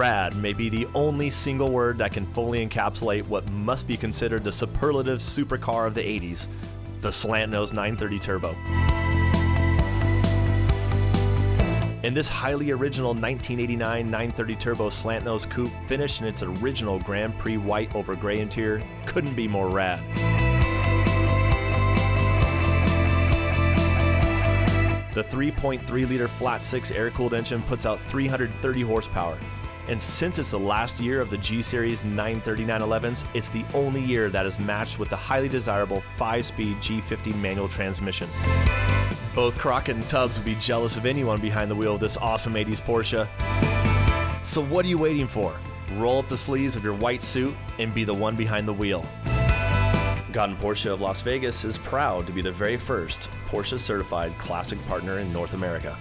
Rad may be the only single word that can fully encapsulate what must be considered the superlative supercar of the 80s, the SLANTNOSE 930 Turbo. In this highly original 1989 930 Turbo SLANTNOSE coupe, finished in its original Grand Prix white over gray interior, couldn't be more rad. The 3.3-liter flat-six air-cooled engine puts out 330 horsepower, and since it's the last year of the G-Series 93911s, it's the only year that is matched with the highly desirable 5-speed G50 manual transmission. Both Crockett and Tubbs would be jealous of anyone behind the wheel of this awesome 80s Porsche. So what are you waiting for? Roll up the sleeves of your white suit and be the one behind the wheel. Gaudin Porsche of Las Vegas is proud to be the very first Porsche certified classic partner in North America.